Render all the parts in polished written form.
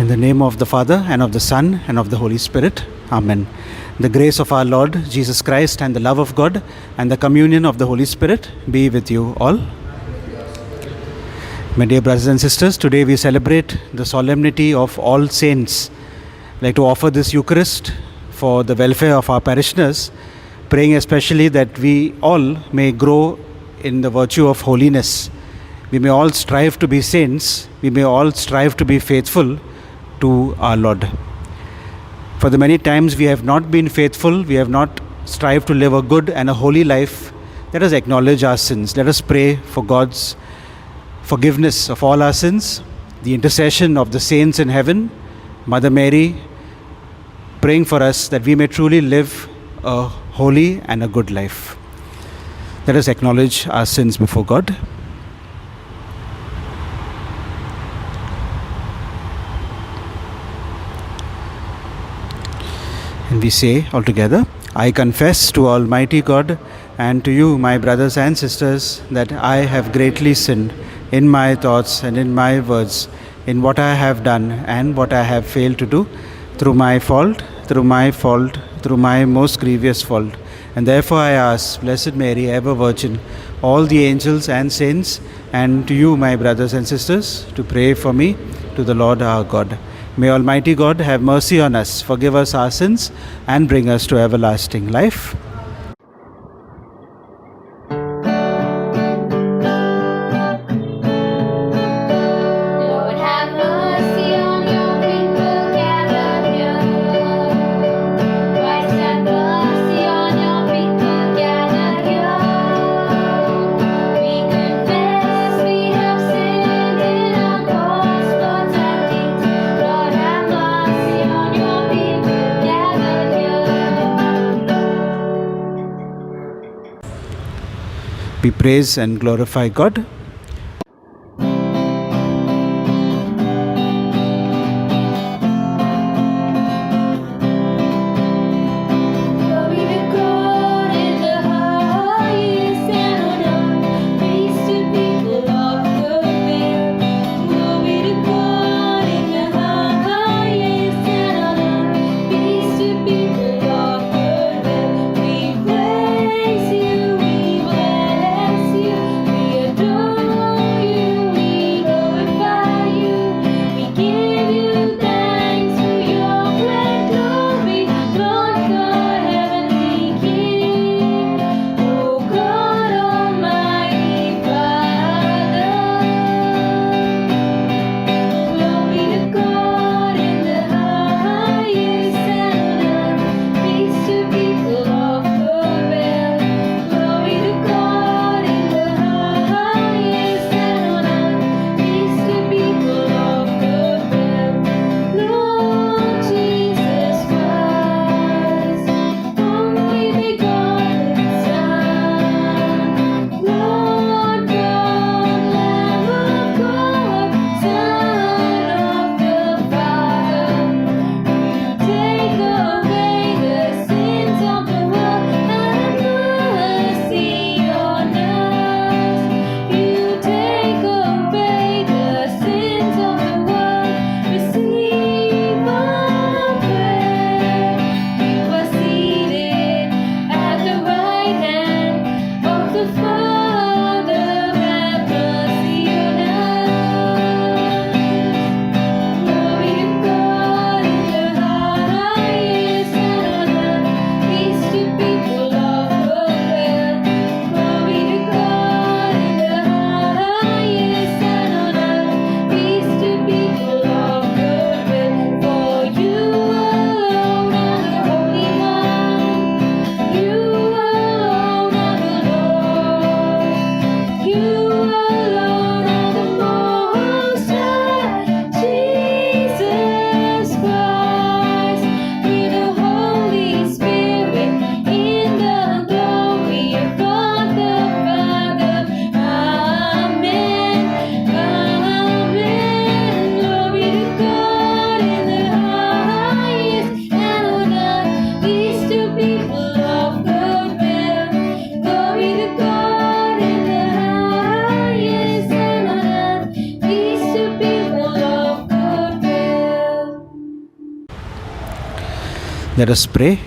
In the name of the Father, and of the Son, and of the Holy Spirit. Amen. The grace of our Lord Jesus Christ, and the love of God, and the communion of the Holy Spirit be with you all. My dear brothers and sisters, today we celebrate the solemnity of All Saints. I'd like to offer this Eucharist for the welfare of our parishioners, praying especially that we all may grow in the virtue of holiness. We may all strive to be saints. We may all strive to be faithful to our Lord. For the many times we have not been faithful, we have not strived to live a good and a holy life, let us acknowledge our sins. Let us pray for God's forgiveness of all our sins, the intercession of the saints in heaven, Mother Mary, praying for us that we may truly live a holy and a good life. Let us acknowledge our sins before God. And we say all together, I confess to Almighty God and to you, my brothers and sisters, that I have greatly sinned in my thoughts and in my words, in what I have done and what I have failed to do, through my most grievous fault. And therefore I ask, Blessed Mary, ever Virgin, all the angels and saints, and to you, my brothers and sisters, to pray for me to the Lord our God. May Almighty God have mercy on us, forgive us our sins, and bring us to everlasting life. Lord, have mercy on your people gathered here. Christ, have mercy on your people gathered here. We confess we have sinned in our thoughts, words, and deeds. Lord, have mercy on your people gathered here. We praise and glorify God. Glory to God in the highest, and on earth peace to people of good will. Glory to God in the highest, and on earth peace to people of good will. We praise you, we bless you, we adore Let us pray.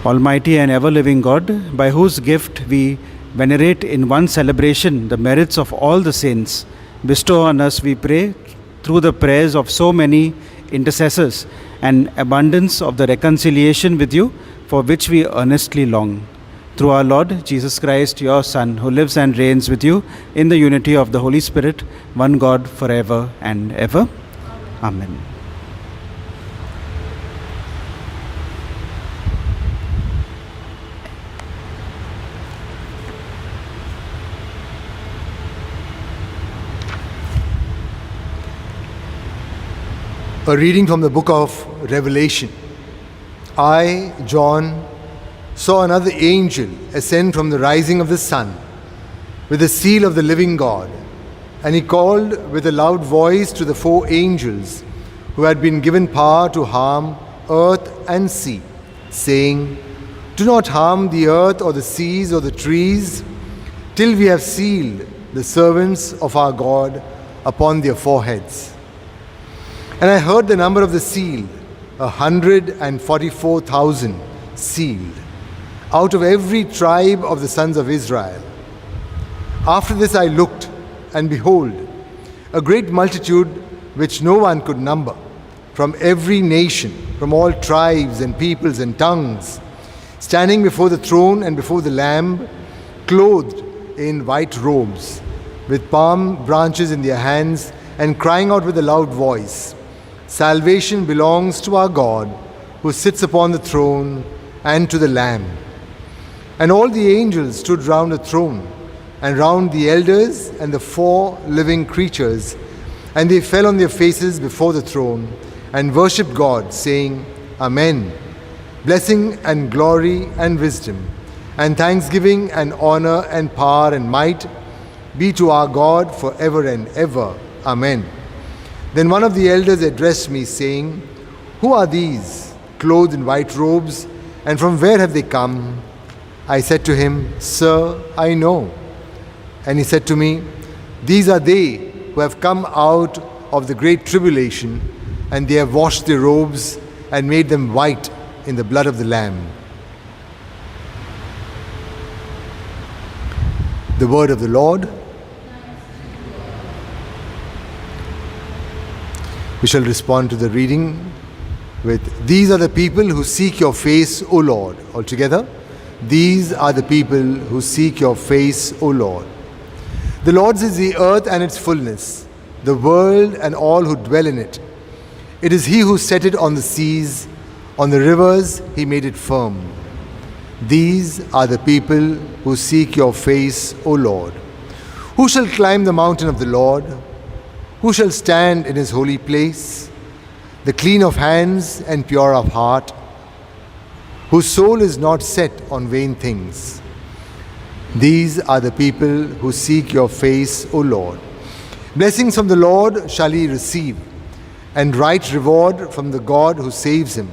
Almighty and ever-living God, by whose gift we venerate in one celebration the merits of all the saints, bestow on us, we pray, through the prayers of so many intercessors, an abundance of the reconciliation with you, for which we earnestly long. Through our Lord Jesus Christ, your Son, who lives and reigns with you in the unity of the Holy Spirit, one God, forever and ever. Amen. A reading from the book of Revelation. I, John, saw another angel ascend from the rising of the sun with the seal of the living God, and he called with a loud voice to the 4 angels who had been given power to harm earth and sea, saying, "Do not harm the earth or the seas or the trees, till we have sealed the servants of our God upon their foreheads." And I heard the number of the sealed, 144,000 sealed, out of every tribe of the sons of Israel. After this I looked, and behold, a great multitude which no one could number, from every nation, from all tribes and peoples and tongues, standing before the throne and before the Lamb, clothed in white robes, with palm branches in their hands, and crying out with a loud voice, "Salvation belongs to our God, who sits upon the throne, and to the Lamb." And all the angels stood round the throne, and round the elders and the 4 living creatures, and they fell on their faces before the throne, and worshipped God, saying, "Amen. Blessing and glory and wisdom, and thanksgiving and honor and power and might be to our God forever and ever. Amen." Then one of the elders addressed me, saying, "Who are these, clothed in white robes, and from where have they come?" I said to him, "Sir, I know." And he said to me, "These are they who have come out of the great tribulation, and they have washed their robes and made them white in the blood of the Lamb." The word of the Lord. We shall respond to the reading with, "These are the people who seek your face, O Lord." Altogether, "These are the people who seek your face, O Lord." The Lord's is the earth and its fullness, the world and all who dwell in it. It is he who set it on the seas, on the rivers he made it firm. These are the people who seek your face, O Lord. Who shall climb the mountain of the Lord? Who shall stand in his holy place? The clean of hands and pure of heart, whose soul is not set on vain things. These are the people who seek your face, O Lord. Blessings from the Lord shall he receive, and right reward from the God who saves him.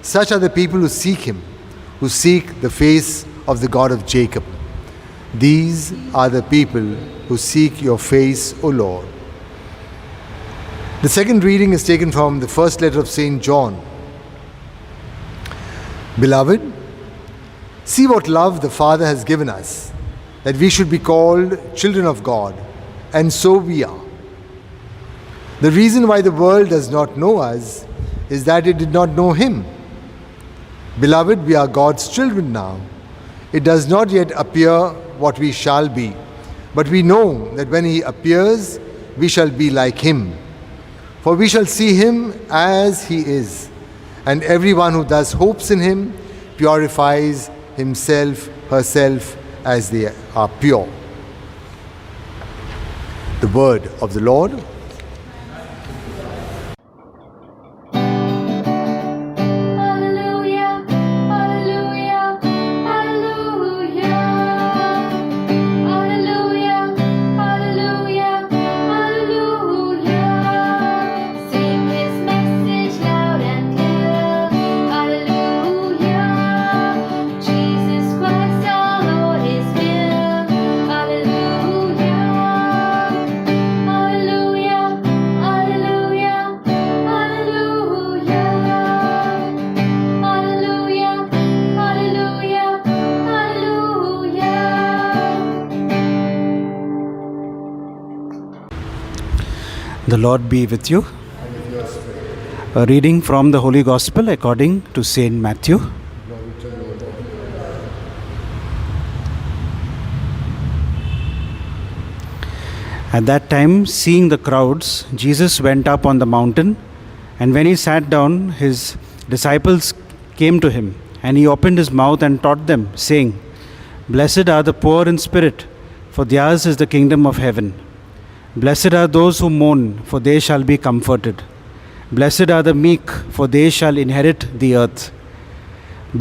Such are the people who seek him, who seek the face of the God of Jacob. These are the people who seek your face, O Lord. The second reading is taken from the first letter of St. John. Beloved, see what love the Father has given us, that we should be called children of God, and so we are. The reason why the world does not know us is that it did not know him. Beloved, we are God's children now. It does not yet appear what we shall be, but we know that when he appears, we shall be like him. For we shall see him as he is, and everyone who thus hopes in him purifies himself, herself, as they are pure. The word of the Lord. Hallelujah, hallelujah, hallelujah. Hallelujah, hallelujah, hallelujah. Sing his message loud and clear. Hallelujah. Jesus Christ our The Lord be with you. A reading from the Holy Gospel according to Saint Matthew. At that time, seeing the crowds, Jesus went up on the mountain, and when he sat down, his disciples came to him, and he opened his mouth and taught them, saying, "Blessed are the poor in spirit, for theirs is the kingdom of heaven. Blessed are those who mourn, for they shall be comforted. Blessed are the meek, for they shall inherit the earth.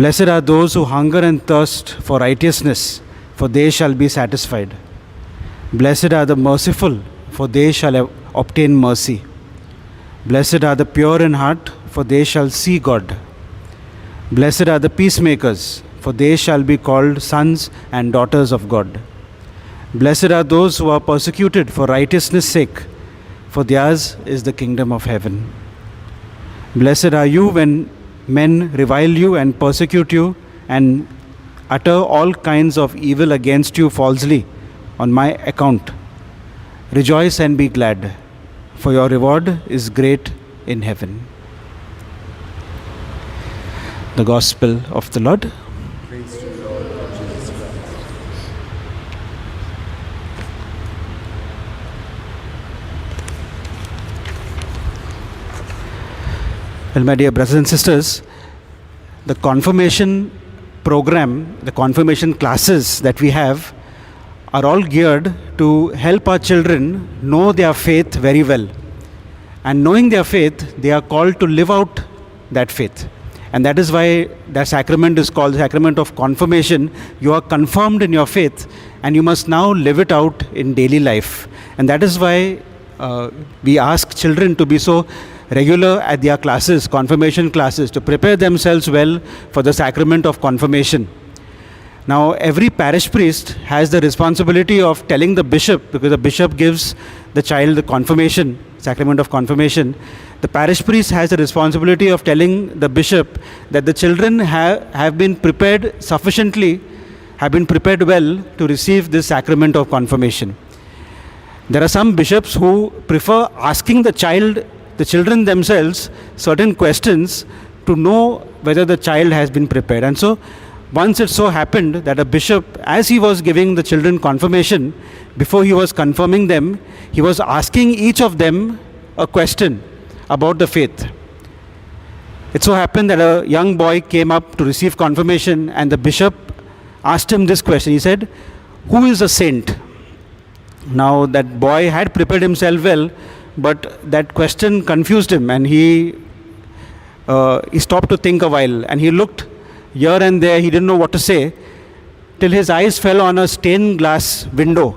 Blessed are those who hunger and thirst for righteousness, for they shall be satisfied. Blessed are the merciful, for they shall obtain mercy. Blessed are the pure in heart, for they shall see God. Blessed are the peacemakers, for they shall be called sons and daughters of God. Blessed are those who are persecuted for righteousness' sake, for theirs is the kingdom of heaven. Blessed are you when men revile you and persecute you and utter all kinds of evil against you falsely on my account. Rejoice and be glad, for your reward is great in heaven." The Gospel of the Lord. Praise to you, Lord Jesus Christ. Well, my dear brothers and sisters, the confirmation program, the confirmation classes that we have are all geared to help our children know their faith very well. And knowing their faith, they are called to live out that faith. And that is why that sacrament is called the sacrament of confirmation. You are confirmed in your faith and you must now live it out in daily life. And that is why we ask children to be so regular at their classes, confirmation classes, to prepare themselves well for the sacrament of confirmation. Now, every parish priest has the responsibility of telling the bishop, because the bishop gives the child the confirmation, sacrament of confirmation. The parish priest has the responsibility of telling the bishop that the children have been prepared sufficiently, have been prepared well to receive this sacrament of confirmation. There are some bishops who prefer asking the children themselves, certain questions to know whether the child has been prepared. And so, once it so happened that a bishop, as he was giving the children confirmation, before he was confirming them, he was asking each of them a question about the faith. It so happened that a young boy came up to receive confirmation, and the bishop asked him this question. He said, "Who is a saint?" Now, that boy had prepared himself well, but that question confused him, and he stopped to think a while, and he looked here and there. He didn't know what to say, till his eyes fell on a stained glass window.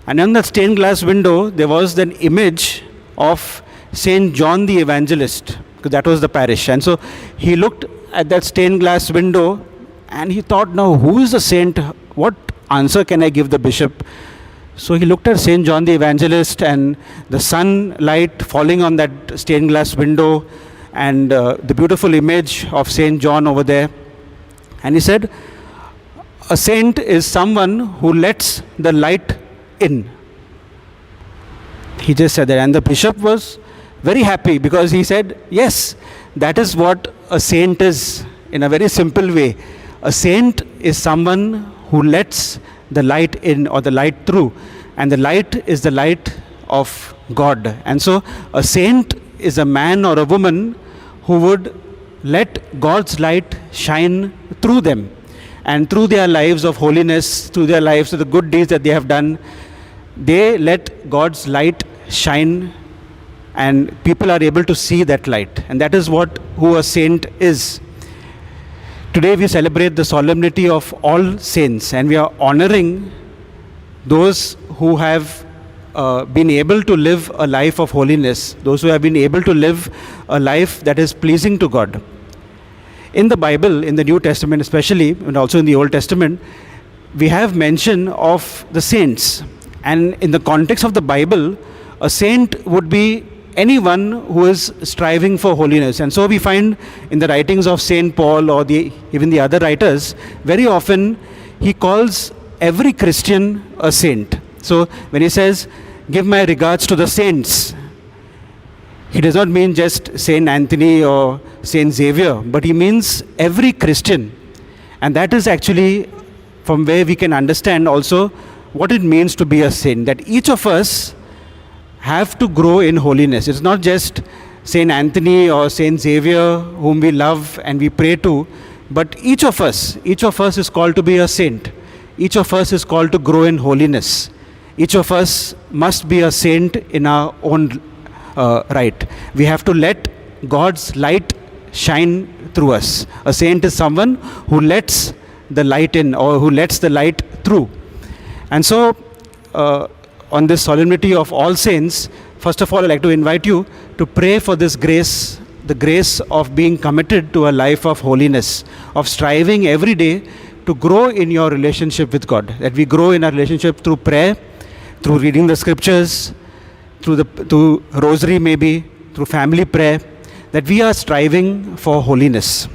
And on that stained glass window, there was an image of Saint John the Evangelist, because that was the parish. And so he looked at that stained glass window and he thought, now who is the saint? What answer can I give the bishop? So he looked at Saint John the Evangelist and the sunlight falling on that stained glass window and the beautiful image of Saint John over there. And he said, a saint is someone who lets the light in. He just said that, and the bishop was very happy because he said, yes, that is what a saint is in a very simple way. A saint is someone who lets the light in or the light through, and the light is the light of God. And so a saint is a man or a woman who would let God's light shine through them, and through their lives of holiness, through their lives of the good deeds that they have done, they let God's light shine and people are able to see that light. And that is who a saint is. Today we celebrate the solemnity of all saints, and we are honoring those who have been able to live a life of holiness, those who have been able to live a life that is pleasing to God. In the Bible, in the New Testament especially, and also in the Old Testament, we have mention of the saints. And in the context of the Bible, a saint would be anyone who is striving for holiness. And so we find in the writings of Saint Paul or even the other writers, very often he calls every Christian a saint. So when he says, give my regards to the saints, he does not mean just Saint Anthony or Saint Xavier, but he means every Christian. And that is actually from where we can understand also what it means to be a saint. That each of us have to grow in holiness. It's not just Saint Anthony or Saint Xavier whom we love and we pray to, but each of us is called to be a saint. Each of us is called to grow in holiness. Each of us must be a saint in our own right. We have to let God's light shine through us. A saint is someone who lets the light in, or who lets the light through. And so, on this solemnity of All Saints, first of all, I'd like to invite you to pray for this grace, the grace of being committed to a life of holiness, of striving every day to grow in your relationship with God. That we grow in our relationship through prayer, through reading the scriptures, through rosary maybe, through family prayer, that we are striving for holiness.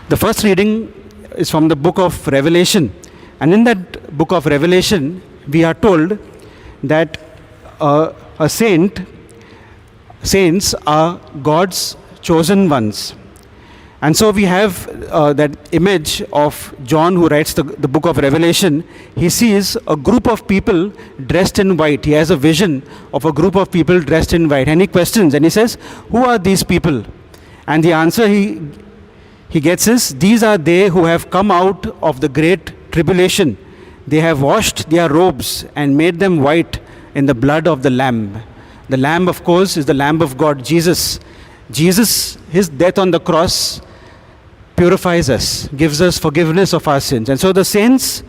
The first reading is from the book of Revelation. And in that book of Revelation, we are told that saints are God's chosen ones. And so we have that image of John, who writes the book of Revelation. He sees a group of people dressed in white. He has a vision of a group of people dressed in white. And he questions and he says, who are these people? And the answer he gets is, these are they who have come out of the great tribulation. They have washed their robes and made them white in the blood of the Lamb. The Lamb, of course, is the Lamb of God, Jesus. Jesus, his death on the cross purifies us, gives us forgiveness of our sins. And so the saints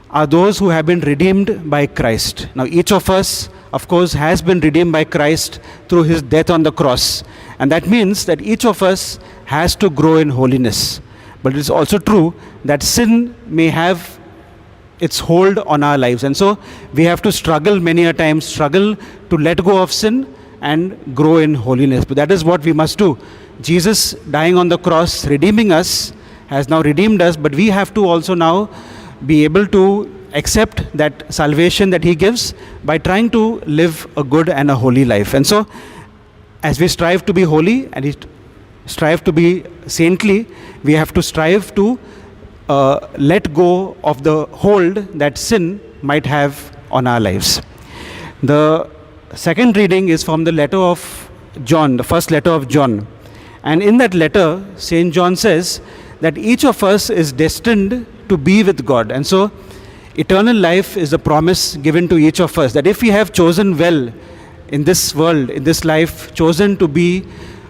are those who have been redeemed by Christ. Now each of us, of course, has been redeemed by Christ through his death on the cross. And that means that each of us has to grow in holiness. But it is also true that sin may have its hold on our lives. And so we have to struggle many a time, struggle to let go of sin and grow in holiness. But that is what we must do. Jesus dying on the cross, redeeming us, has now redeemed us, but we have to also now be able to accept that salvation that he gives by trying to live a good and a holy life. And so, as we strive to be holy and we strive to be saintly, we have to strive to let go of the hold that sin might have on our lives. The second reading is from the letter of John, the first letter of John. And in that letter, St. John says that each of us is destined to be with God. And so, eternal life is a promise given to each of us, that if we have chosen well in this world, in this life, chosen to be,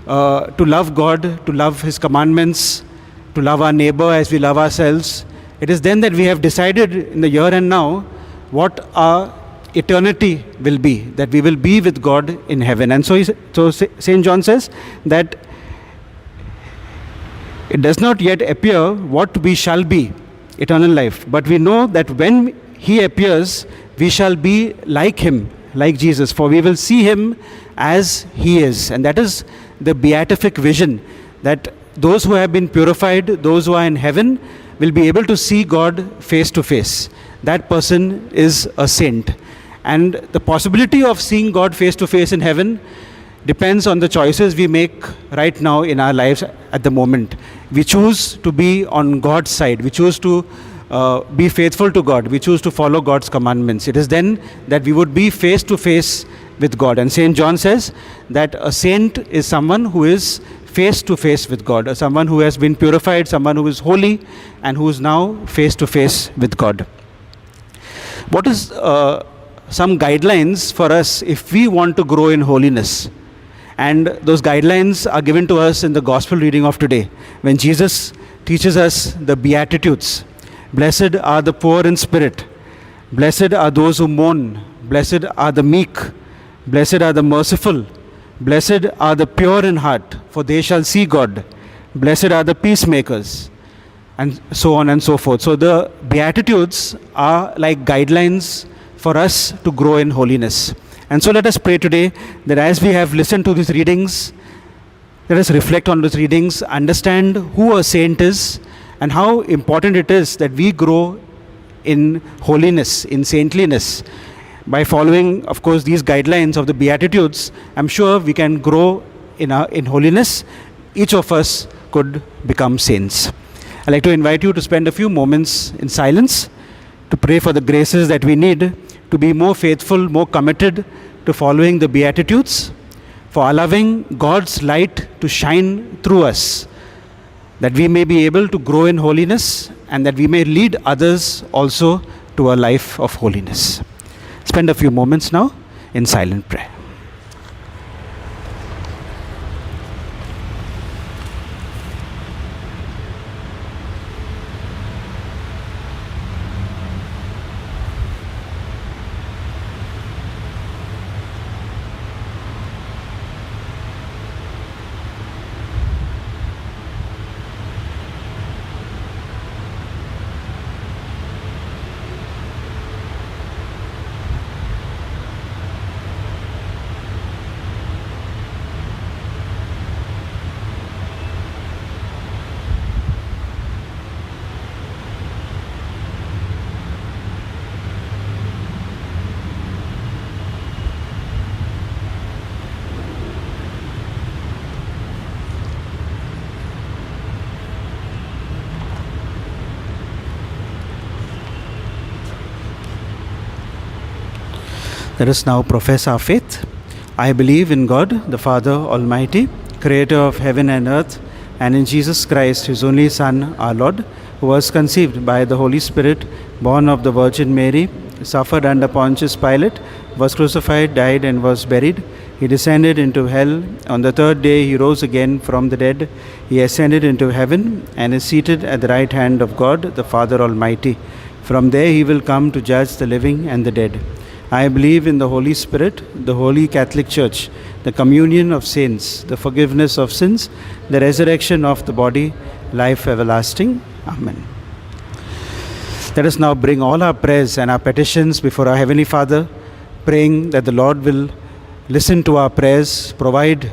to love God, to love his commandments, to love our neighbor as we love ourselves, it is then that we have decided in the here and now what our eternity will be, that we will be with God in heaven. And so St. John says that it does not yet appear what we shall be, eternal life, but we know that when he appears, we shall be like him, like Jesus, for we will see him as he is. And that is the beatific vision, that those who have been purified, those who are in heaven, will be able to see God face to face. That person is a saint. And the possibility of seeing God face to face in heaven depends on the choices we make right now in our lives at the moment. We choose to be on God's side. We choose to be faithful to God. We choose to follow God's commandments. It is then that we would be face to face with God. And St. John says that a saint is someone who is face to face with God, someone who has been purified, someone who is holy, and who is now face to face with God. What is some guidelines for us if we want to grow in holiness? And those guidelines are given to us in the gospel reading of today, when Jesus teaches us the Beatitudes. Blessed are the poor in spirit. Blessed are those who mourn. Blessed are the meek. Blessed are the merciful. Blessed are the pure in heart, for they shall see God. Blessed are the peacemakers. And so on and so forth. So the Beatitudes are like guidelines for us to grow in holiness. And so let us pray today that as we have listened to these readings, let us reflect on these readings, understand who a saint is, and how important it is that we grow in holiness, in saintliness. by following, of course, these guidelines of the Beatitudes, I'm sure we can grow in holiness. Each of us could become saints. I'd like to invite you to spend a few moments in silence to pray for the graces that we need to be more faithful, more committed to following the Beatitudes, for allowing God's light to shine through us, that we may be able to grow in holiness and that we may lead others also to a life of holiness. Spend a few moments now in silent prayer. Let us now profess our faith. I believe in God, the Father Almighty, creator of heaven and earth, and in Jesus Christ, his only Son, our Lord, who was conceived by the Holy Spirit, born of the Virgin Mary, suffered under Pontius Pilate, was crucified, died, and was buried. He descended into hell. On the third day he rose again from the dead. He ascended into heaven and is seated at the right hand of God, the Father Almighty. From there he will come to judge the living and the dead. I believe in the Holy Spirit, the Holy Catholic Church, the communion of saints, the forgiveness of sins, the resurrection of the body, life everlasting. Amen. Let us now bring all our prayers and our petitions before our Heavenly Father, praying that the Lord will listen to our prayers, provide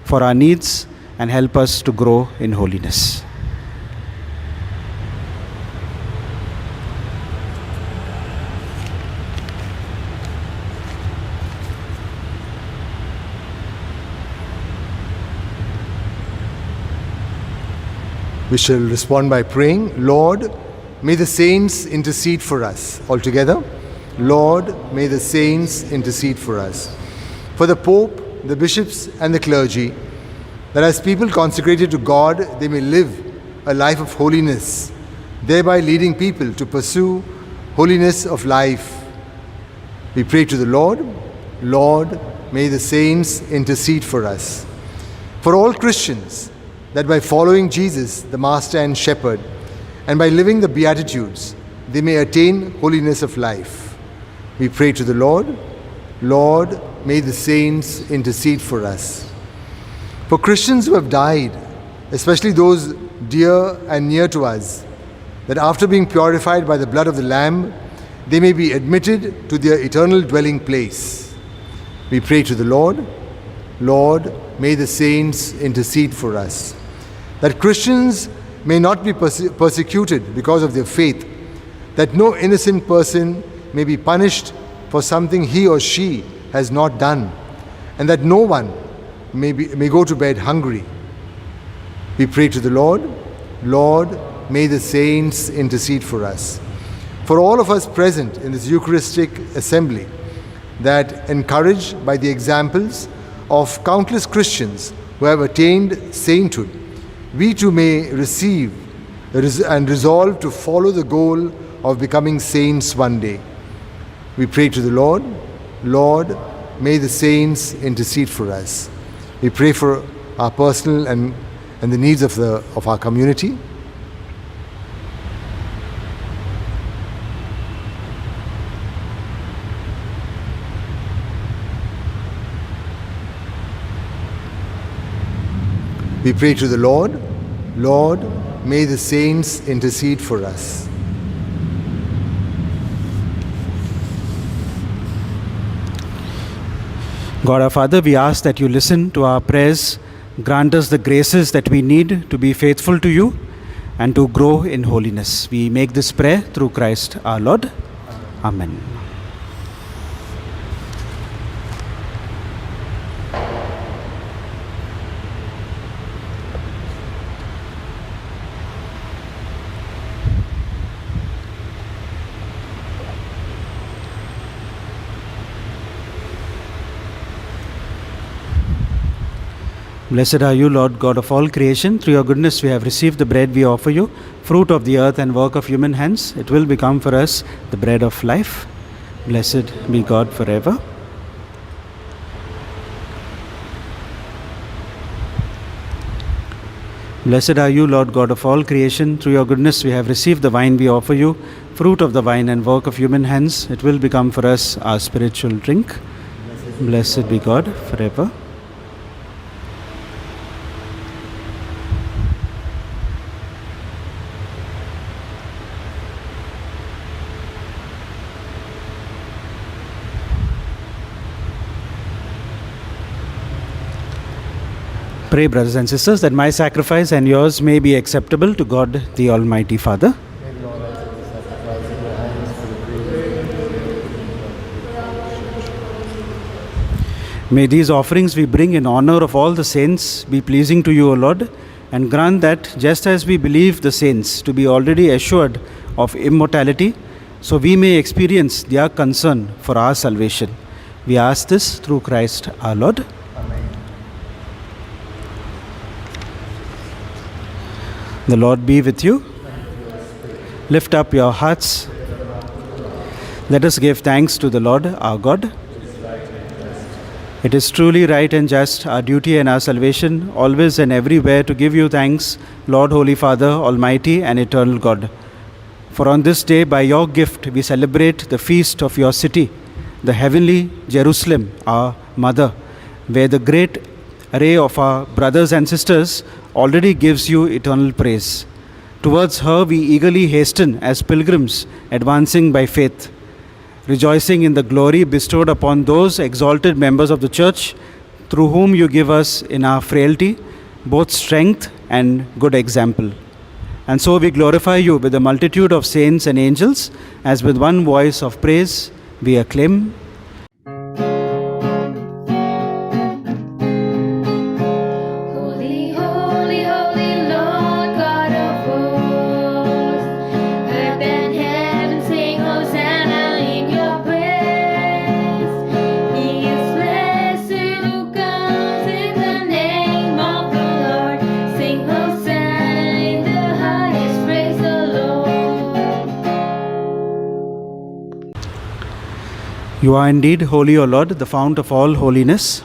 for our needs, and help us to grow in holiness. We shall respond by praying, Lord, may the saints intercede for us. All together, Lord, may the saints intercede for us. For the Pope, the bishops, and the clergy, that as people consecrated to God, they may live a life of holiness, thereby leading people to pursue holiness of life. We pray to the Lord, Lord, may the saints intercede for us. For all Christians, that by following Jesus, the Master and Shepherd, and by living the Beatitudes, they may attain holiness of life. We pray to the Lord, Lord, may the saints intercede for us. For Christians who have died, especially those dear and near to us, that after being purified by the blood of the Lamb, they may be admitted to their eternal dwelling place. We pray to the Lord, Lord, may the saints intercede for us. That Christians may not be persecuted because of their faith, that no innocent person may be punished for something he or she has not done, and that no one may go to bed hungry. We pray to the Lord, Lord, may the saints intercede for us. For all of us present in this Eucharistic assembly, that encouraged by the examples of countless Christians who have attained sainthood, we too may receive and resolve to follow the goal of becoming saints one day. We pray to the Lord, Lord, may the saints intercede for us. We pray for our personal and the needs of our community. We pray to the Lord, Lord, may the saints intercede for us. God our Father, we ask that you listen to our prayers, grant us the graces that we need to be faithful to you and to grow in holiness. We make this prayer through Christ our Lord. Amen. Blessed are you, Lord God of all creation. Through your goodness we have received the bread we offer you, fruit of the earth and work of human hands. It will become for us the bread of life. Blessed be God forever. Blessed are you, Lord God of all creation. Through your goodness we have received the wine we offer you, fruit of the vine and work of human hands. It will become for us our spiritual drink. Blessed be God forever. Pray, brothers and sisters, that my sacrifice and yours may be acceptable to God, the Almighty Father. May these offerings we bring in honor of all the saints be pleasing to you, O Lord, and grant that, just as we believe the saints to be already assured of immortality, so we may experience their concern for our salvation. We ask this through Christ our Lord. The Lord be with you. Lift up your hearts. Let us give thanks to the Lord our God. It is truly right and just, our duty and our salvation, always and everywhere to give you thanks, Lord, Holy Father, Almighty and Eternal God. For on this day, by your gift, we celebrate the feast of your city, the heavenly Jerusalem, our mother, where the great array of our brothers and sisters already gives you eternal praise. Towards her we eagerly hasten as pilgrims, advancing by faith, rejoicing in the glory bestowed upon those exalted members of the Church, through whom you give us in our frailty both strength and good example. And so we glorify you with the multitude of saints and angels, as with one voice of praise we acclaim, Holy, holy, holy Lord God of hosts, earth and heaven sing Hosanna in your praise. He is blessed who comes in the name of the Lord. Sing Hosanna in the highest, praise the Lord. You are indeed holy, O Lord, the fount of all holiness.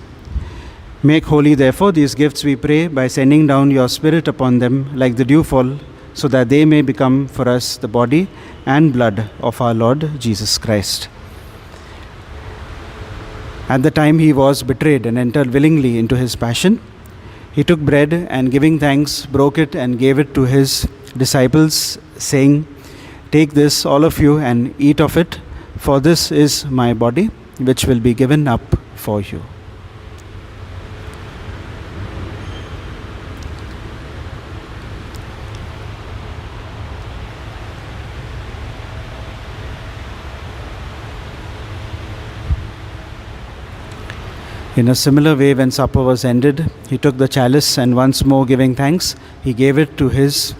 Make holy, therefore, these gifts, we pray, by sending down your Spirit upon them like the dewfall, so that they may become for us the body and blood of our Lord Jesus Christ. At the time he was betrayed and entered willingly into his passion, he took bread and, giving thanks, broke it and gave it to his disciples, saying, "Take this, all of you, and eat of it, for this is my body, which will be given up for you." In a similar way, when supper was ended, he took the chalice and, once more giving thanks, he gave it to his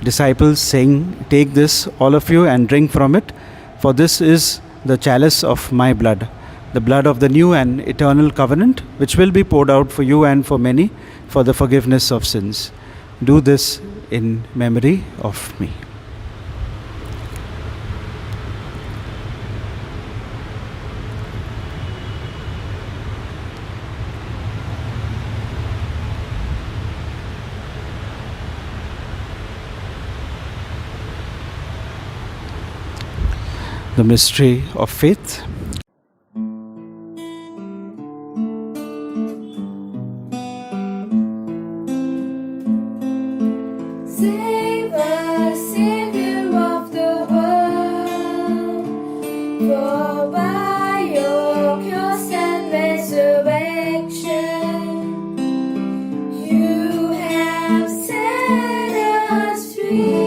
disciples, saying, "Take this, all of you, and drink from it, for this is the chalice of my blood, the blood of the new and eternal covenant, which will be poured out for you and for many for the forgiveness of sins. Do this in memory of me." The mystery of faith. Save us, Savior of the world, for by your cross and resurrection, you have set us free.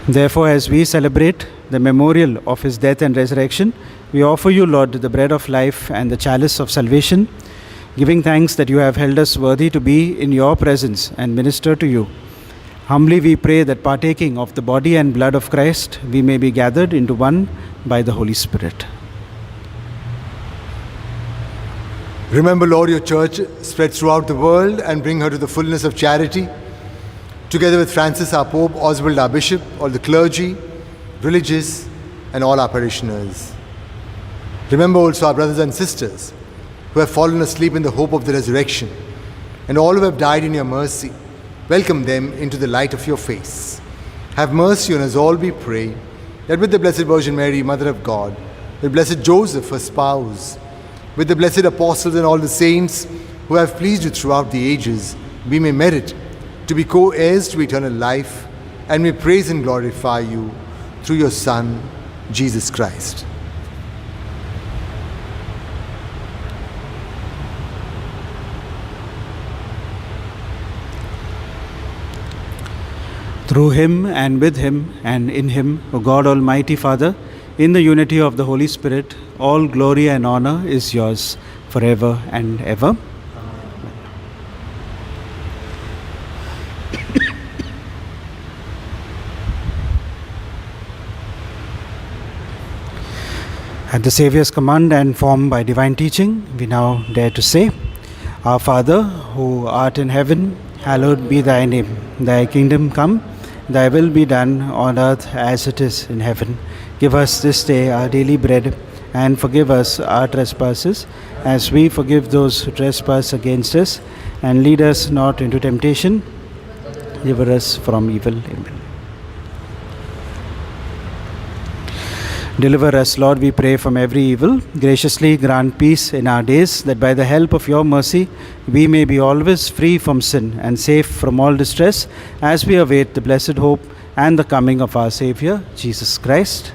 Therefore, as we celebrate the memorial of his death and resurrection, we offer you, Lord, the bread of life and the chalice of salvation, giving thanks that you have held us worthy to be in your presence and minister to you. Humbly we pray that, partaking of the body and blood of Christ, we may be gathered into one by the Holy Spirit. Remember, Lord, your church spread throughout the world and bring her to the fullness of charity. Together with Francis, our Pope, Oswald, our Bishop, all the clergy, religious, and all our parishioners. Remember also our brothers and sisters who have fallen asleep in the hope of the resurrection, and all who have died in your mercy. Welcome them into the light of your face. Have mercy on us all, we pray, that with the Blessed Virgin Mary, Mother of God, with Blessed Joseph, her spouse, with the blessed apostles and all the saints who have pleased you throughout the ages, we may merit to be co-heirs to eternal life, and may praise and glorify you through your Son, Jesus Christ. Through him and with him and in him, O God Almighty Father, in the unity of the Holy Spirit, all glory and honor is yours forever and ever. At the Saviour's command and formed by divine teaching, we now dare to say, Our Father, who art in heaven, hallowed be thy name. Thy kingdom come, thy will be done on earth as it is in heaven. Give us this day our daily bread, and forgive us our trespasses, as we forgive those who trespass against us. And lead us not into temptation, deliver us from evil. Amen. Deliver us, Lord, we pray, from every evil. Graciously grant peace in our days, that by the help of your mercy we may be always free from sin and safe from all distress, as we await the blessed hope and the coming of our Saviour, Jesus Christ.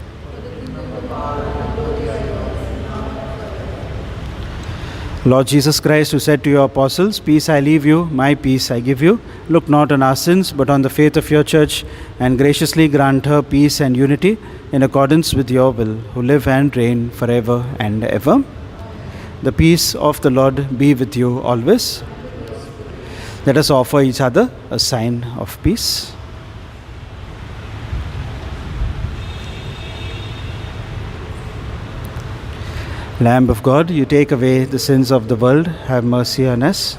Lord Jesus Christ, who said to your apostles, Peace I leave you, my peace I give you, look not on our sins, but on the faith of your church, and graciously grant her peace and unity in accordance with your will, who live and reign forever and ever. The peace of the Lord be with you always. Let us offer each other a sign of peace. Lamb of God, you take away the sins of the world, have mercy on us.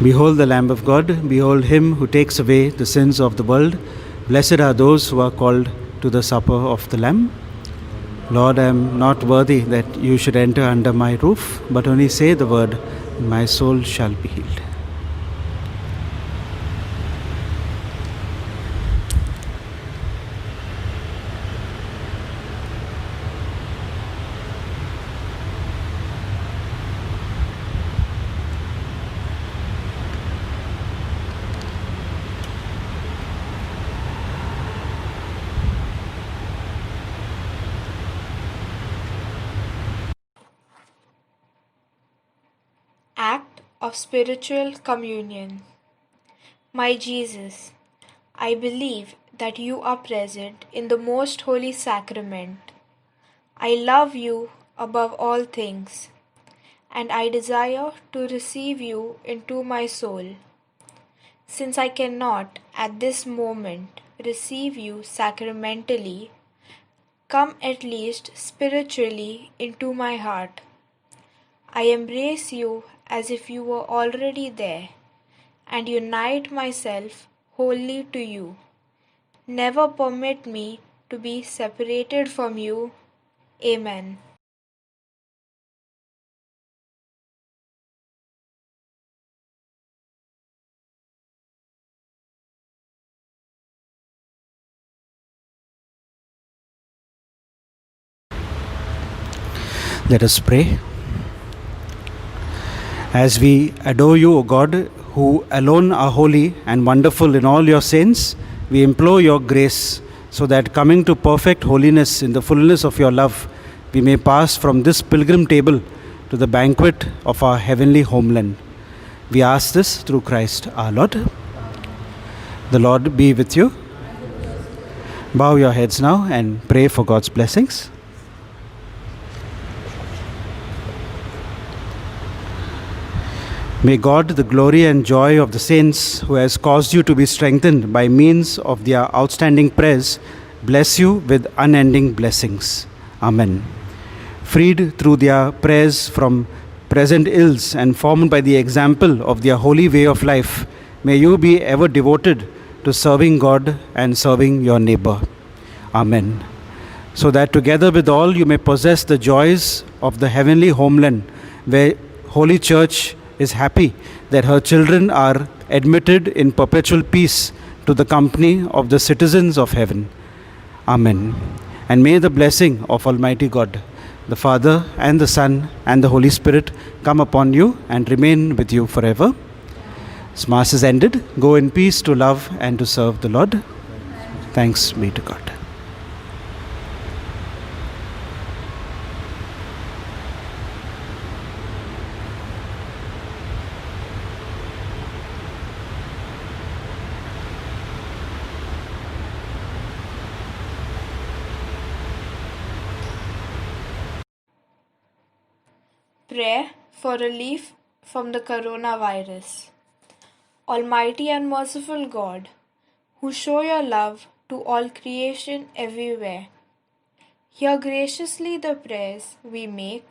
Behold the Lamb of God, behold him who takes away the sins of the world. Blessed are those who are called to the supper of the Lamb. Lord, I am not worthy that you should enter under my roof, but only say the word, and my soul shall be healed. Act of Spiritual Communion. My Jesus, I believe that you are present in the most holy sacrament. I love you above all things, and I desire to receive you into my soul. Since I cannot at this moment receive you sacramentally, come at least spiritually into my heart. I embrace you as if you were already there, and unite myself wholly to you. Never permit me to be separated from you. Amen. Let us pray. As we adore you, O God, who alone are holy and wonderful in all your saints, we implore your grace, so that coming to perfect holiness in the fullness of your love, we may pass from this pilgrim table to the banquet of our heavenly homeland. We ask this through Christ our Lord. The Lord be with you. Bow your heads now and pray for God's blessings. May God, the glory and joy of the saints who has caused you to be strengthened by means of their outstanding prayers, bless you with unending blessings. Amen. Freed through their prayers from present ills and formed by the example of their holy way of life, may you be ever devoted to serving God and serving your neighbor. Amen. So that together with all you may possess the joys of the heavenly homeland, where Holy Church is happy that her children are admitted in perpetual peace to the company of the citizens of heaven. Amen. And may the blessing of Almighty God, the Father and the Son and the Holy Spirit come upon you and remain with you forever. This Mass is ended. Go in peace to love and to serve the Lord. Thanks be to God. Prayer for relief from the coronavirus. Almighty and merciful God, who show your love to all creation everywhere, hear graciously the prayers we make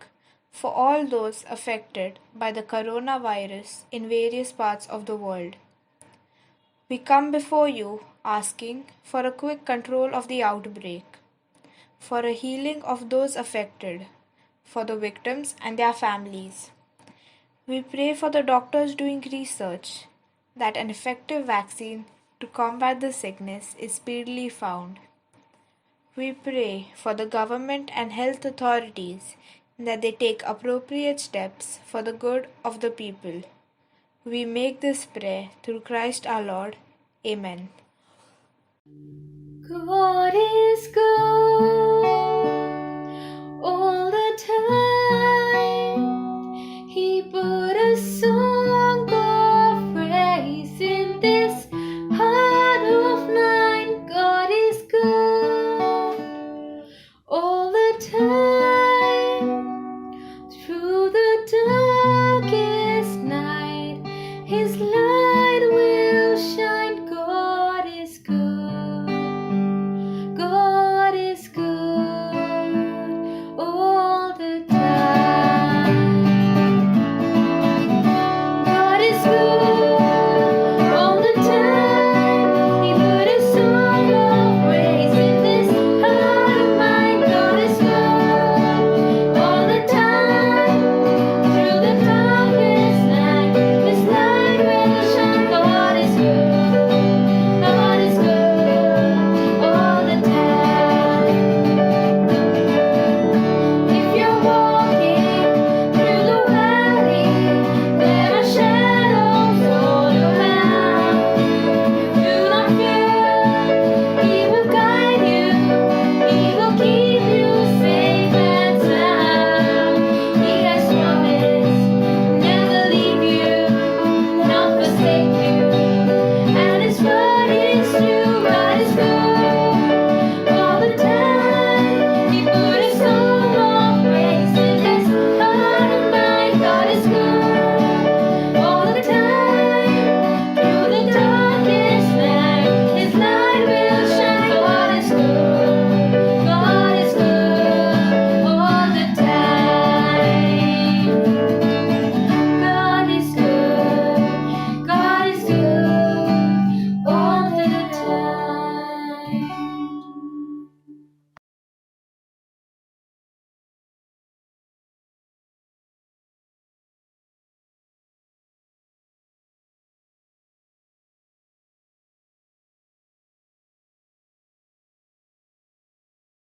for all those affected by the coronavirus in various parts of the world. We come before you asking for a quick control of the outbreak, for a healing of those affected, for the victims and their families. We pray for the doctors doing research that an effective vaccine to combat the sickness is speedily found. We pray for the government and health authorities that they take appropriate steps for the good of the people. We make this prayer through Christ our Lord. Amen. God is good.